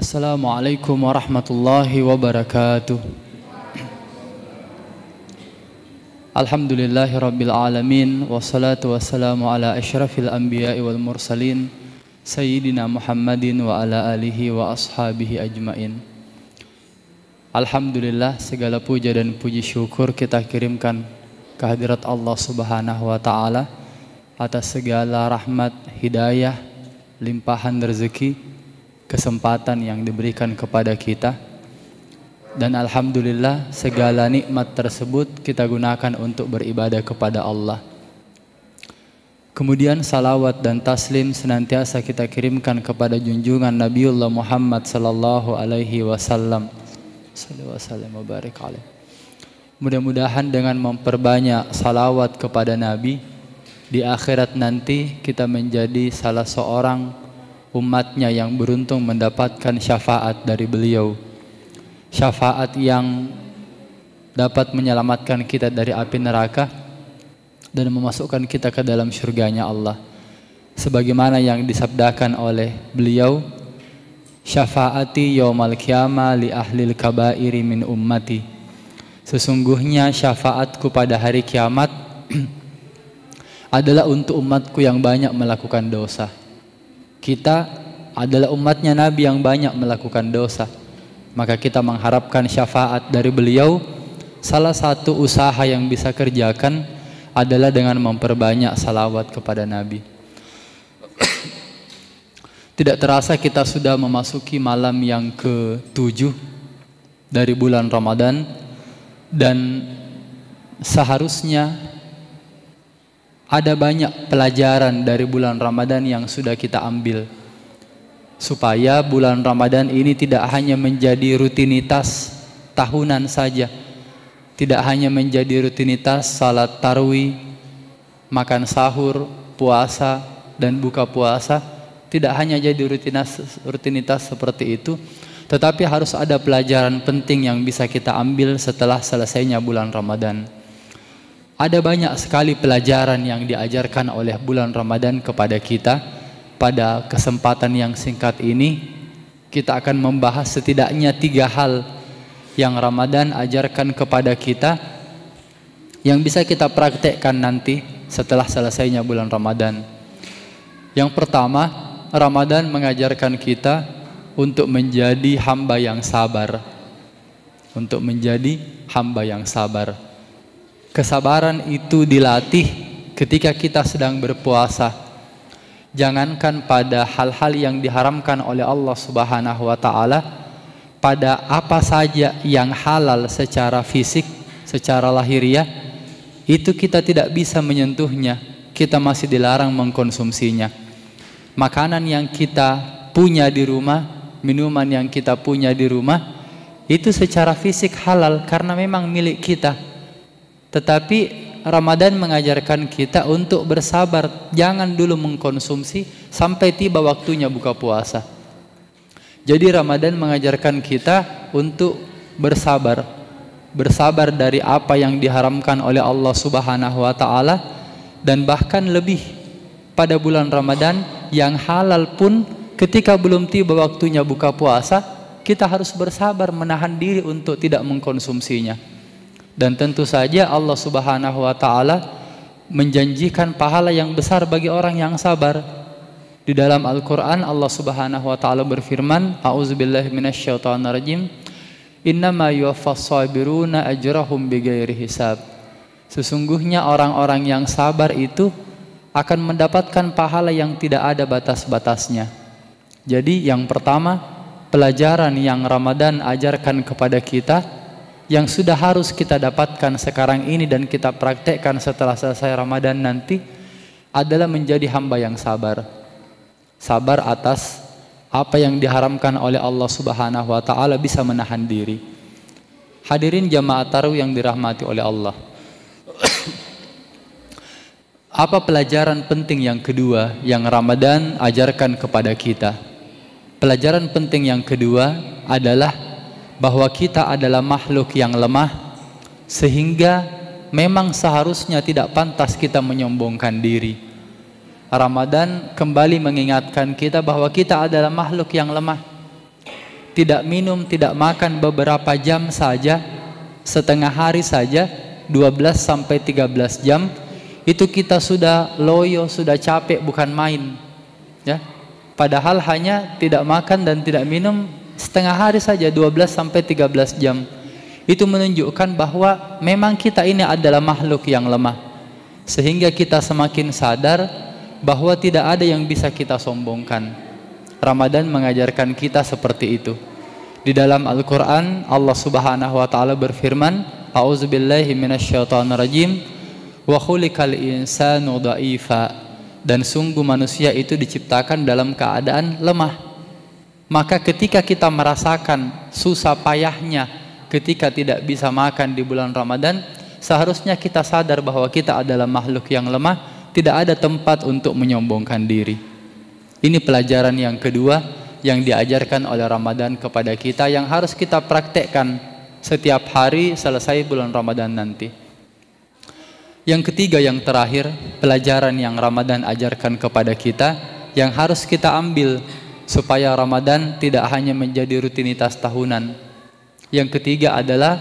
Assalamualaikum warahmatullahi wabarakatuh. Alhamdulillahi rabbil alamin. Wassalatu wassalamu ala asyrafil anbiya'i wal mursalin Sayyidina Muhammadin wa ala alihi wa ashabihi ajmain. Alhamdulillah, segala puja dan puji syukur kita kirimkan kehadirat Allah subhanahu wa ta'ala atas segala rahmat, hidayah, limpahan rezeki, kesempatan yang diberikan kepada kita. Dan alhamdulillah segala nikmat tersebut kita gunakan untuk beribadah kepada Allah. Kemudian salawat dan taslim senantiasa kita kirimkan kepada junjungan Nabiullah Muhammad sallallahu alaihi wasallam. Mudah-mudahan dengan memperbanyak salawat kepada Nabi, di akhirat nanti kita menjadi salah seorang umatnya yang beruntung mendapatkan syafaat dari beliau. Syafaat yang dapat menyelamatkan kita dari api neraka dan memasukkan kita ke dalam surganya Allah. Sebagaimana yang disabdakan oleh beliau, syafaati yaumal qiyamah li ahlil kabairi min ummati. Sesungguhnya syafaatku pada hari kiamat adalah untuk umatku yang banyak melakukan dosa. Kita adalah umatnya Nabi yang banyak melakukan dosa, maka kita mengharapkan syafaat dari beliau. Salah satu usaha yang bisa kerjakan adalah dengan memperbanyak salawat kepada Nabi. Tidak terasa kita sudah memasuki malam yang ke-7 dari bulan Ramadan, dan seharusnya ada banyak pelajaran dari bulan Ramadan yang sudah kita ambil, supaya bulan Ramadan ini tidak hanya menjadi rutinitas tahunan saja, tidak hanya menjadi rutinitas salat tarawih, makan sahur, puasa dan buka puasa, tidak hanya jadi rutinitas seperti itu, tetapi harus ada pelajaran penting yang bisa kita ambil setelah selesainya bulan Ramadan. Ada banyak sekali pelajaran yang diajarkan oleh bulan Ramadan kepada kita. Pada kesempatan yang singkat ini, kita akan membahas setidaknya 3 hal yang Ramadan ajarkan kepada kita, yang bisa kita praktekkan nanti setelah selesainya bulan Ramadan. Yang pertama, Ramadan mengajarkan kita untuk menjadi hamba yang sabar. Untuk menjadi hamba yang sabar. Kesabaran itu dilatih ketika kita sedang berpuasa. Jangankan pada hal-hal yang diharamkan oleh Allah subhanahu wa ta'ala, pada apa saja yang halal secara fisik, secara lahiriah, itu kita tidak bisa menyentuhnya. Kita masih dilarang mengkonsumsinya. Makanan yang kita punya di rumah, minuman yang kita punya di rumah, itu secara fisik halal karena memang milik kita. Tetapi Ramadan mengajarkan kita untuk bersabar. Jangan dulu mengkonsumsi sampai tiba waktunya buka puasa. Jadi Ramadan mengajarkan kita untuk bersabar. Bersabar dari apa yang diharamkan oleh Allah subhanahu wa ta'ala. Dan bahkan lebih, pada bulan Ramadan yang halal pun ketika belum tiba waktunya buka puasa, kita harus bersabar menahan diri untuk tidak mengkonsumsinya. Dan tentu saja Allah subhanahu wa ta'ala menjanjikan pahala yang besar bagi orang yang sabar. Di dalam Al-Quran Allah subhanahu wa ta'ala berfirman, A'udzubillahi minasyaitonirrajim, Innama yuwaffas sabiruna ajrahum bighairi hisab. Sesungguhnya orang-orang yang sabar itu akan mendapatkan pahala yang tidak ada batas-batasnya. Jadi yang pertama, pelajaran yang Ramadan ajarkan kepada kita, yang sudah harus kita dapatkan sekarang ini dan kita praktekkan setelah selesai Ramadan nanti, adalah menjadi hamba yang sabar. Sabar atas apa yang diharamkan oleh Allah subhanahu wa ta'ala, bisa menahan diri. Hadirin jamaah tarawih yang dirahmati oleh Allah. Apa pelajaran penting yang kedua yang Ramadan ajarkan kepada kita? Pelajaran penting yang kedua adalah bahwa kita adalah makhluk yang lemah, sehingga memang seharusnya tidak pantas kita menyombongkan diri. Ramadan kembali mengingatkan kita bahwa kita adalah makhluk yang lemah. tidak minum, tidak makan beberapa jam saja, setengah hari saja, 12 sampai 13 jam, itu kita sudah loyo, sudah capek, bukan main. Ya. Padahal hanya tidak makan dan tidak minum setengah hari saja, 12 sampai 13 jam. Itu menunjukkan bahwa memang kita ini adalah makhluk yang lemah. Sehingga kita semakin sadar bahwa tidak ada yang bisa kita sombongkan. Ramadan mengajarkan kita seperti itu. Di dalam Al-Quran, Allah Subhanahu wa Ta'ala berfirman, A'udzubillahi minasyaitonirrajim, wa khuliqal insanu dha'ifa. Dan sungguh manusia itu diciptakan dalam keadaan lemah. Maka ketika kita merasakan susah payahnya ketika tidak bisa makan di bulan Ramadan, seharusnya kita sadar bahwa kita adalah makhluk yang lemah, tidak ada tempat untuk menyombongkan diri. Ini pelajaran yang kedua yang diajarkan oleh Ramadan kepada kita, yang harus kita praktekkan setiap hari selesai bulan Ramadan nanti. Yang ketiga, yang terakhir, pelajaran yang Ramadan ajarkan kepada kita, yang harus kita ambil supaya Ramadan tidak hanya menjadi rutinitas tahunan. Yang ketiga adalah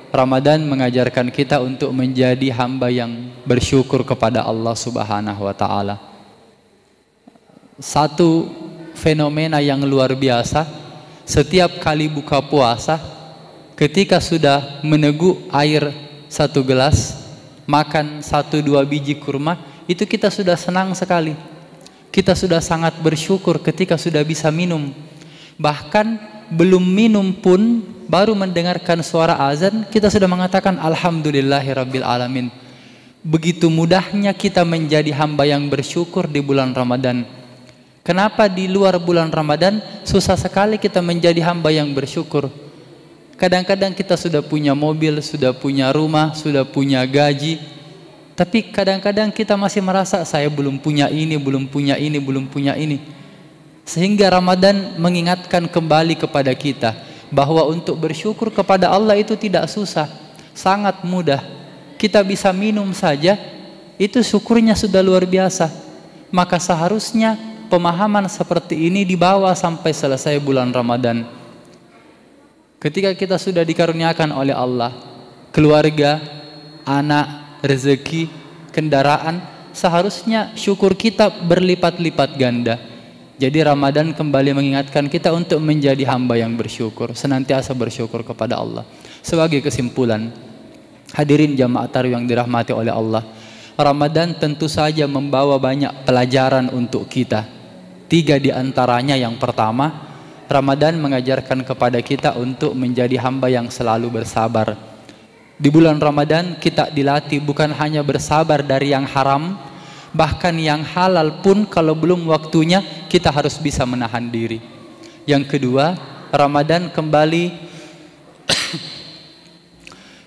Ramadan mengajarkan kita untuk menjadi hamba yang bersyukur kepada Allah Subhanahu wa Ta'ala. Satu fenomena yang luar biasa, setiap kali buka puasa, ketika sudah meneguk air 1 gelas, makan 1-2 biji kurma, itu kita sudah senang sekali. Kita sudah sangat bersyukur ketika sudah bisa minum. Bahkan belum minum pun, baru mendengarkan suara azan, kita sudah mengatakan Alhamdulillahirabbil alamin. Begitu mudahnya kita menjadi hamba yang bersyukur di bulan Ramadan. Kenapa di luar bulan Ramadan susah sekali kita menjadi hamba yang bersyukur? Kadang-kadang kita sudah punya mobil, sudah punya rumah, sudah punya gaji, tapi kadang-kadang kita masih merasa saya belum punya ini, belum punya ini, belum punya ini. Sehingga Ramadan mengingatkan kembali kepada kita bahwa untuk bersyukur kepada Allah itu tidak susah, sangat mudah. Kita bisa minum saja, itu syukurnya sudah luar biasa. Maka seharusnya pemahaman seperti ini dibawa sampai selesai bulan Ramadan. Ketika kita sudah dikaruniakan oleh Allah keluarga, anak, rezeki, kendaraan, seharusnya syukur kita berlipat-lipat ganda. Jadi Ramadan kembali mengingatkan kita untuk menjadi hamba yang bersyukur, senantiasa bersyukur kepada Allah. Sebagai kesimpulan, hadirin jamaah tarawih yang dirahmati oleh Allah, Ramadan tentu saja membawa banyak pelajaran untuk kita. 3 di antaranya, yang pertama, Ramadan mengajarkan kepada kita untuk menjadi hamba yang selalu bersabar. Di bulan Ramadan kita dilatih bukan hanya bersabar dari yang haram, bahkan yang halal pun kalau belum waktunya kita harus bisa menahan diri. Yang kedua, Ramadan kembali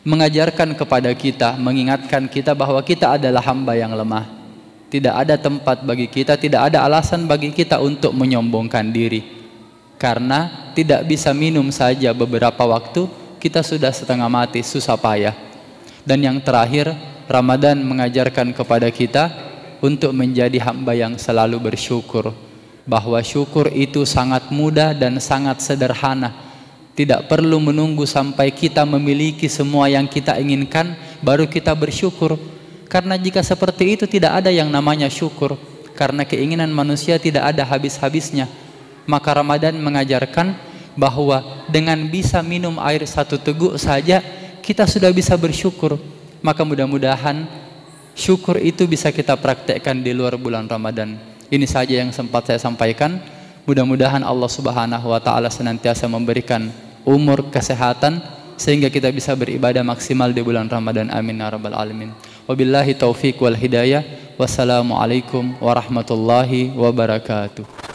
mengajarkan kepada kita, mengingatkan kita bahwa kita adalah hamba yang lemah. Tidak ada tempat bagi kita, tidak ada alasan bagi kita untuk menyombongkan diri. Karena tidak bisa minum saja beberapa waktu, kita sudah setengah mati, susah payah. Dan yang terakhir, Ramadan mengajarkan kepada kita untuk menjadi hamba yang selalu bersyukur. Bahwa syukur itu sangat mudah dan sangat sederhana. Tidak perlu menunggu sampai kita memiliki semua yang kita inginkan, baru kita bersyukur. Karena jika seperti itu tidak ada yang namanya syukur. Karena keinginan manusia tidak ada habis-habisnya. Maka Ramadan mengajarkan bahwa dengan bisa minum air 1 teguk saja kita sudah bisa bersyukur. Maka mudah-mudahan syukur itu bisa kita praktekkan di luar bulan Ramadan. Ini saja yang sempat saya sampaikan. Mudah-mudahan Allah Subhanahu wa Ta'ala senantiasa memberikan umur, kesehatan, sehingga kita bisa beribadah maksimal di bulan Ramadan. Amin ya rabbal alamin. Wabillahi taufiq wal hidayah. Wassalamualaikum warahmatullahi wabarakatuh.